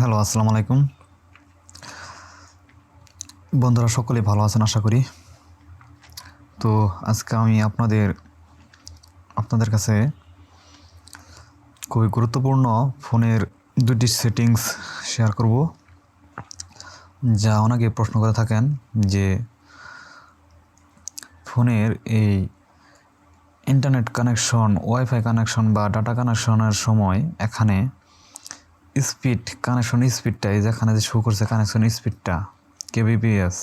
Hello, আসসালামু আলাইকুম বন্ধুরা, সকলেই ভালো আছেন আশা করি। তো আজকে আমি আপনাদের কাছে খুবই গুরুত্বপূর্ণ ফোনের দুটি সেটিংস শেয়ার করব, যা অনেকে প্রশ্ন করে থাকেন যে ফোনের এই ইন্টারনেট কানেকশন, ওয়াইফাই কানেকশন বা ডাটা কানেকশনের সময় এখানে কানেকশন স্পিডটা, এই যেখানে যে শো করছে কানেকশন স্পিডটা কেবিপিএস,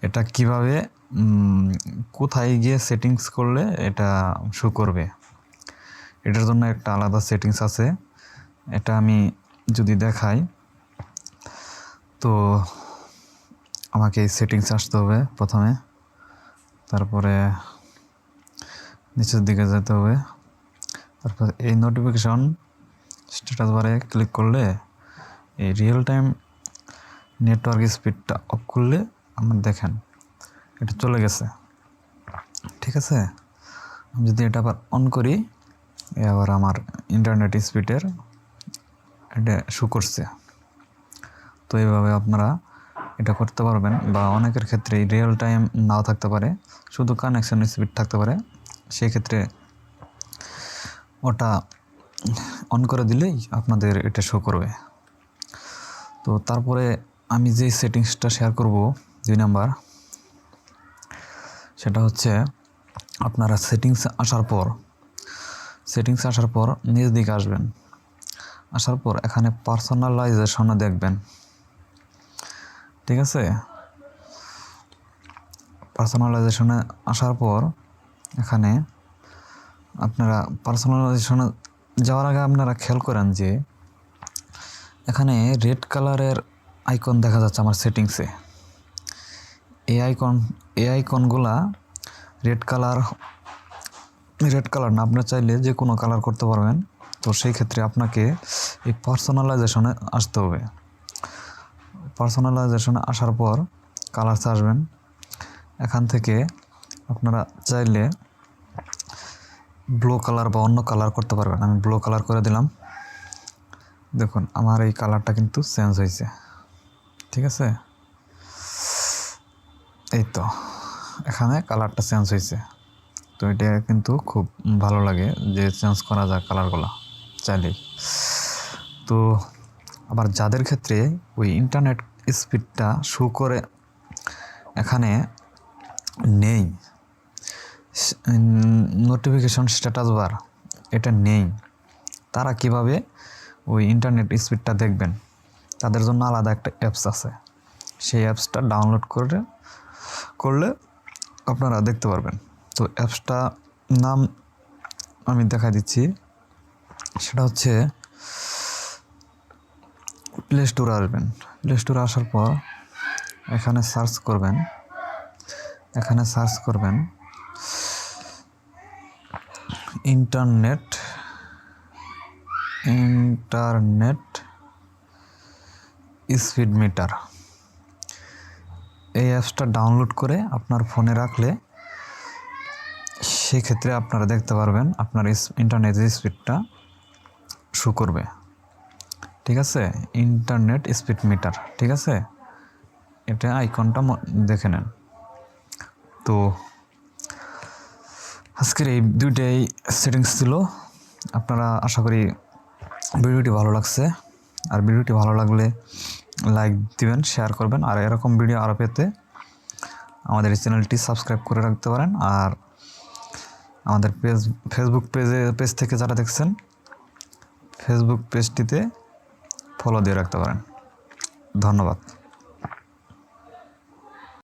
এটা কিভাবে কোথায় গিয়ে সেটিংস করলে এটা শো করবে। এটার জন্য একটা আলাদা সেটিংস আছে। এটা আমি যদি দেখাই, তো আমাকে এই সেটিংস আসতে হবে প্রথমে, তারপরে নিচের দিকে যেতে হবে, তারপর এই নোটিফিকেশন স্ট্যাটাস বারে ক্লিক করলে এই রিয়েল টাইম নেটওয়ার্ক স্পিডটা অফ করলে আমরা দেখেন এটা চলে গেছে। ঠিক আছে, আমি যদি এটা আবার অন করি, আবার আমার ইন্টারনেট স্পিডের এটা শো করছে। তো এইভাবে আপনারা এটা করতে পারবেন, বা অনেকের ক্ষেত্রে রিয়েল টাইম নাও থাকতে পারে, শুধু কানেকশন স্পিড থাকতে পারে, সেই ক্ষেত্রে ওটা অন করে দিলেই আপনাদের এটা শো করবে। তো তারপরে আমি যে সেটিংসটা শেয়ার করব 2 নাম্বার, সেটা হচ্ছে আপনারা সেটিংস আসার পর নিজ দিকে আসবেন। আসার পর এখানে পার্সোনালাইজেশনে দেখবেন। ঠিক আছে, পার্সোনালাইজেশনে আসার পর এখানে আপনারা পার্সোনালাইজেশনে যাওয়ার আগে আপনারা খেয়াল করেন যে এখানে রেড কালারের আইকন দেখা যাচ্ছে আমার সেটিংসে। এই আইকনগুলা রেড কালার না, আপনি চাইলে যে কোনো কালার করতে পারবেন। তো সেই ক্ষেত্রে আপনাকে এই পার্সোনালাইজেশনে আসতে হবে। পার্সোনালাইজেশনে আসার পর কালারসে আসবেন। এখান থেকে আপনারা চাইলে ব্লু কালার বা অন্য কালার করতে পারবেন। আমি ব্লু কালার করে দিলাম। দেখুন আমার এই কালারটা কিন্তু চেঞ্জ হয়েছে। ঠিক আছে, এই তো এখানে কালারটা চেঞ্জ হয়েছে। তো এটা কিন্তু খুব ভালো লাগে যে চেঞ্জ করা যায় কালারগুলো চাইলেই। তো আবার যাদের ক্ষেত্রে ওই ইন্টারনেট স্পিডটা শো করে এখানে নেই, নোটিফিকেশন স্ট্যাটাস বার এটা নেই, তারা কিভাবে ওই ইন্টারনেট স্পিডটা দেখবেন? তাদের জন্য আলাদা একটা অ্যাপস আছে। সেই অ্যাপসটা ডাউনলোড করলে আপনারা দেখতে পারবেন। তো অ্যাপসটা নাম আমি দেখা দিচ্ছি, সেটা হচ্ছে প্লে স্টোরে আসবেন। প্লে স্টোরে আসার পর এখানে সার্চ করবেন ইন্টারনেট স্পিড মিটার। এই অ্যাপসটা ডাউনলোড করে আপনার ফোনে রাখলে সেক্ষেত্রে আপনারা দেখতে পারবেন আপনার ইন্টারনেট স্পিডটা শো করবে। ঠিক আছে, ইন্টারনেট স্পিড মিটার। ঠিক আছে, এটা আইকনটা দেখে নেন। তো আজকের এই দুইটাই সেটিংস ছিল। আপনারা আশা করি ভিডিওটি ভালো লাগছে, আর ভিডিওটি ভালো লাগলে লাইক দিবেন, শেয়ার করবেন, আর এরকম ভিডিও আরও পেতে আমাদের এই চ্যানেলটি সাবস্ক্রাইব করে রাখতে পারেন। আর আমাদের ফেসবুক পেজ থেকে যারা দেখছেন, ফেসবুক পেজটিতে ফলো দিয়ে রাখতে পারেন। ধন্যবাদ।